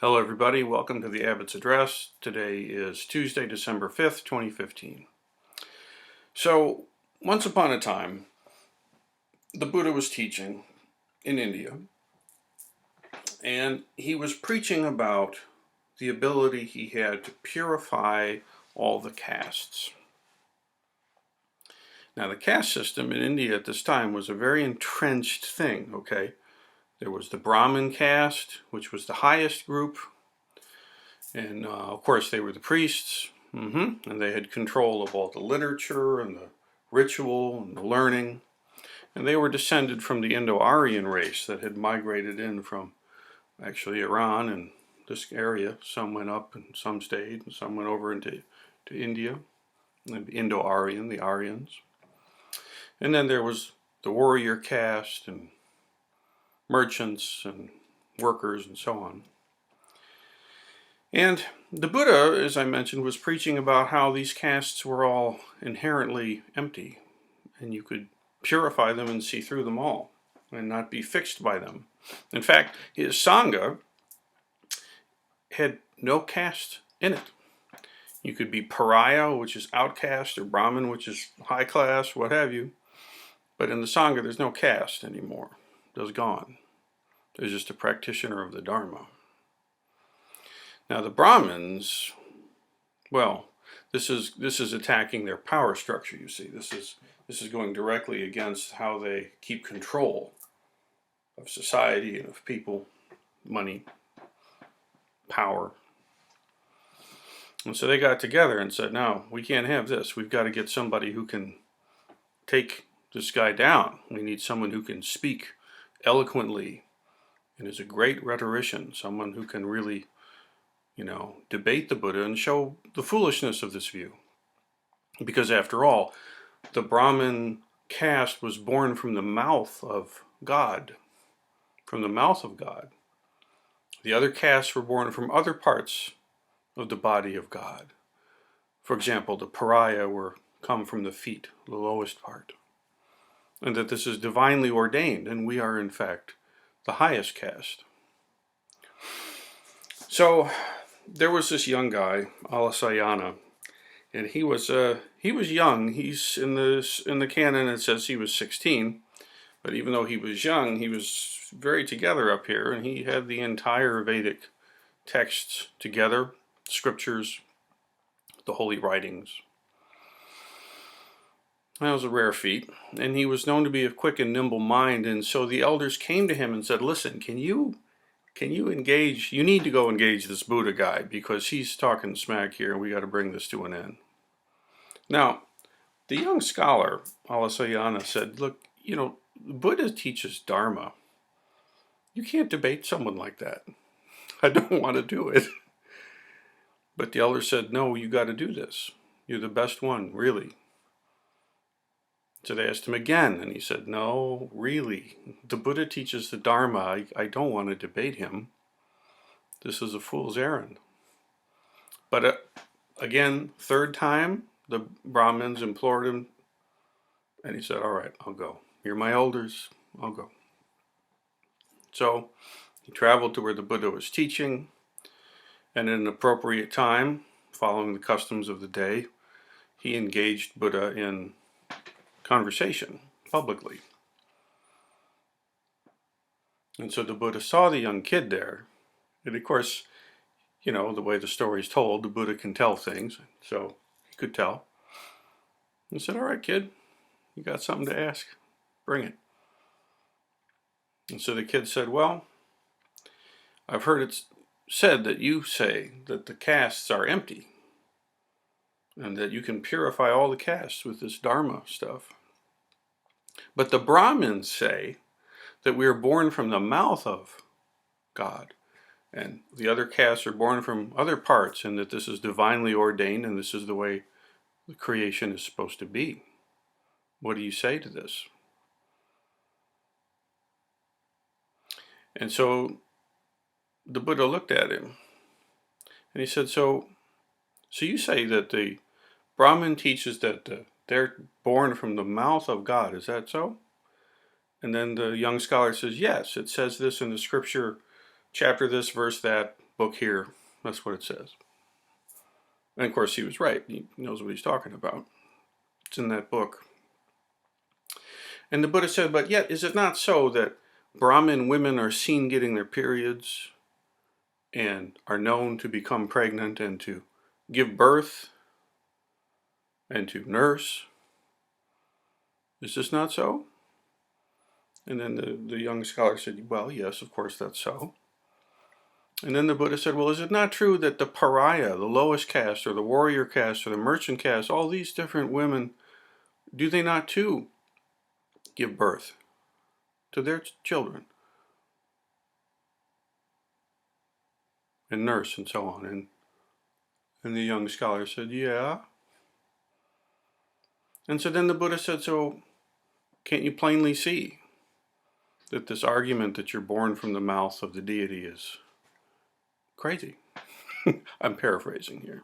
Hello everybody, welcome to the Abbots Address. Today is Tuesday, December 5th, 2015. So, once upon a time, the Buddha was teaching in India, and he was preaching about the ability he had to purify all the castes. Now, the caste system in India at this time was a very entrenched thing, okay? There was the Brahmin caste, which was the highest group, and of course they were the priests, and they had control of all the literature and the ritual and the learning. And they were descended from the Indo-Aryan race that had migrated in from actually Iran and this area. Some went up and some stayed, and some went over into India, and Indo-Aryan, the Aryans. And then there was the warrior caste and merchants and workers and so on. And the Buddha, as I mentioned, was preaching about how these castes were all inherently empty, and you could purify them and see through them all, and not be fixed by them. In fact, his Sangha had no caste in it. You could be pariah, which is outcast, or Brahmin, which is high class, what have you. But in the Sangha, there's no caste anymore. It's gone. There's just a practitioner of the Dharma. Now the Brahmins, well, this is attacking their power structure, you see. This is going directly against how they keep control of society and of people, money, power. And so they got together and said, no, we can't have this. We've got to get somebody who can take this guy down. We need someone who can speak eloquently and is a great rhetorician, someone who can really debate the Buddha and show the foolishness of this view. Because after all, the Brahmin caste was born from the mouth of God. From the mouth of God. The other castes were born from other parts of the body of God. For example, the pariah come from the feet, the lowest part. And that this is divinely ordained, and we are in fact the highest caste. So there was this young guy, Alasayana, and he was young. He's in the canon. It says he was 16, but even though he was young, he was very together up here, and he had the entire Vedic texts together, scriptures, the holy writings. That was a rare feat, and he was known to be of quick and nimble mind. And so the elders came to him and said, "Listen, can you engage? You need to go engage this Buddha guy because he's talking smack here, and we got to bring this to an end." Now, the young scholar Alasayana said, "Look, Buddha teaches Dharma. You can't debate someone like that. I don't want to do it." But the elder said, "No, you got to do this. You're the best one, really." So they asked him again, and he said, "No, really. The Buddha teaches the Dharma. I don't want to debate him. This is a fool's errand." But again, third time, the Brahmins implored him, and he said, "All right, I'll go. You're my elders. I'll go." So he traveled to where the Buddha was teaching, and at an appropriate time, following the customs of the day, he engaged Buddha in conversation publicly. And so the Buddha saw the young kid there, and of course, the way the story is told, the Buddha can tell things, so he could tell. He said, "All right, kid, you got something to ask? Bring it." And so the kid said, "Well, I've heard it said that you say that the castes are empty, and that you can purify all the castes with this Dharma stuff. But the Brahmins say that we are born from the mouth of God, and the other castes are born from other parts, and that this is divinely ordained, and this is the way the creation is supposed to be. What do you say to this?" And so the Buddha looked at him, and he said, so you say that the Brahmin teaches that they're born from the mouth of God, is that so? And then the young scholar says, "Yes, it says this in the scripture, chapter this, verse that, book here, that's what it says. And of course he was right. He knows what he's talking about. It's in that book. And the Buddha said, but yet is it not so that Brahmin women are seen getting their periods and are known to become pregnant and to give birth and to nurse? Is this not so? And then the young scholar said, well, yes, of course that's so. And then the Buddha said, well, is it not true that the pariah, the lowest caste, or the warrior caste, or the merchant caste, all these different women, do they not too give birth to their children and nurse and so on? And the young scholar said, yeah. And so then the Buddha said, so can't you plainly see that this argument that you're born from the mouth of the deity is crazy? I'm paraphrasing here.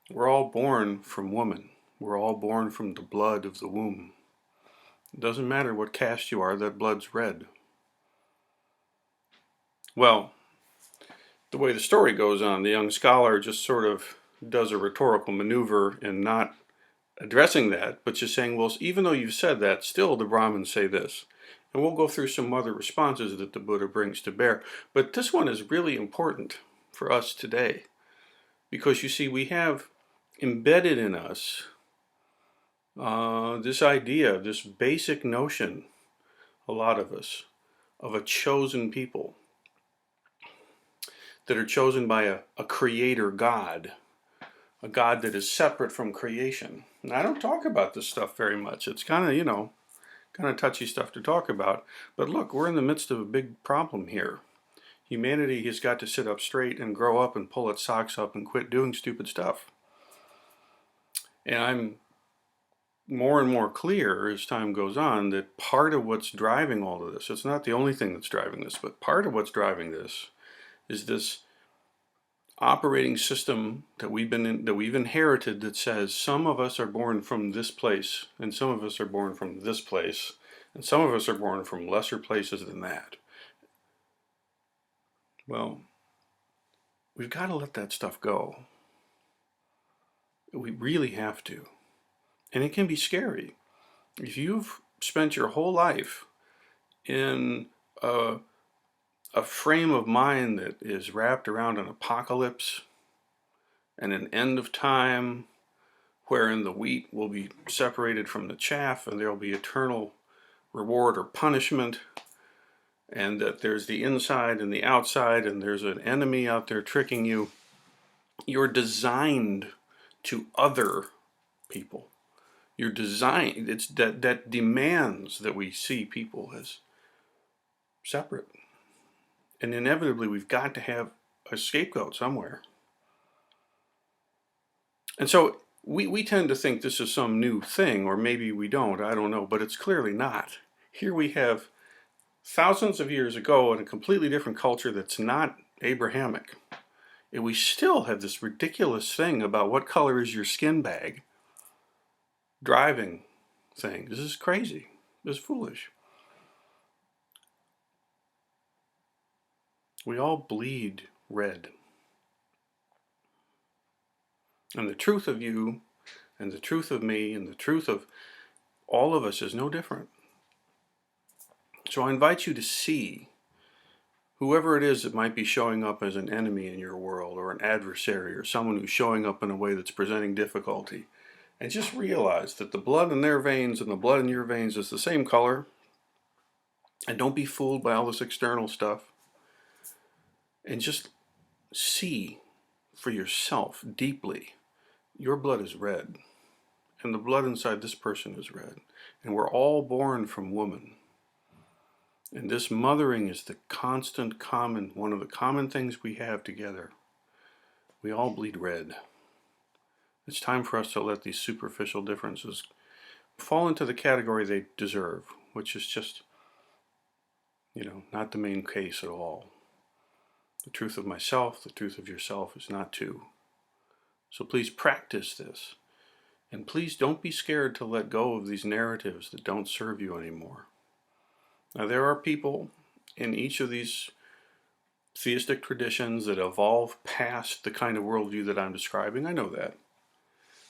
We're all born from woman. We're all born from the blood of the womb. It doesn't matter what caste you are, that blood's red. Well, the way the story goes on, the young scholar just sort of does a rhetorical maneuver in not addressing that, but just saying, well, even though you've said that, still the Brahmins say this. And we'll go through some other responses that the Buddha brings to bear. But this one is really important for us today. Because you see, we have embedded in us this idea, this basic notion, a lot of us, of a chosen people that are chosen by a creator God, a God that is separate from creation. And I don't talk about this stuff very much. It's kind of, kind of touchy stuff to talk about. But look, we're in the midst of a big problem here. Humanity has got to sit up straight and grow up and pull its socks up and quit doing stupid stuff. And I'm more and more clear as time goes on that part of what's driving all of this, it's not the only thing that's driving this, but part of what's driving this is this operating system that we've inherited that says some of us are born from this place and some of us are born from this place and some of us are born from lesser places than that. Well, we've got to let that stuff go. We really have to. And it can be scary. If you've spent your whole life in a frame of mind that is wrapped around an apocalypse and an end of time wherein the wheat will be separated from the chaff and there will be eternal reward or punishment, and that there's the inside and the outside and there's an enemy out there tricking you, you're designed to other people. You're designed, it's that demands that we see people as separate. And inevitably we've got to have a scapegoat somewhere. And so we tend to think this is some new thing, or maybe we don't, I don't know, but it's clearly not. Here we have thousands of years ago in a completely different culture that's not Abrahamic. And we still have this ridiculous thing about what color is your skin bag driving thing. This is crazy. This is foolish. We all bleed red. And the truth of you, and the truth of me, and the truth of all of us is no different. So I invite you to see whoever it is that might be showing up as an enemy in your world, or an adversary, or someone who's showing up in a way that's presenting difficulty. And just realize that the blood in their veins and the blood in your veins is the same color. And don't be fooled by all this external stuff. And just see for yourself deeply, your blood is red. And the blood inside this person is red. And we're all born from woman. And this mothering is the constant common, one of the common things we have together. We all bleed red. It's time for us to let these superficial differences fall into the category they deserve, which is just, not the main case at all. The truth of myself, the truth of yourself is not two. So please practice this. And please don't be scared to let go of these narratives that don't serve you anymore. Now, there are people in each of these theistic traditions that evolve past the kind of worldview that I'm describing. I know that.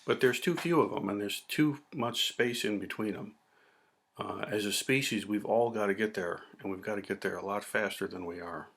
But there's too few of them, and there's too much space in between them. As a species, we've all got to get there, and we've got to get there a lot faster than we are.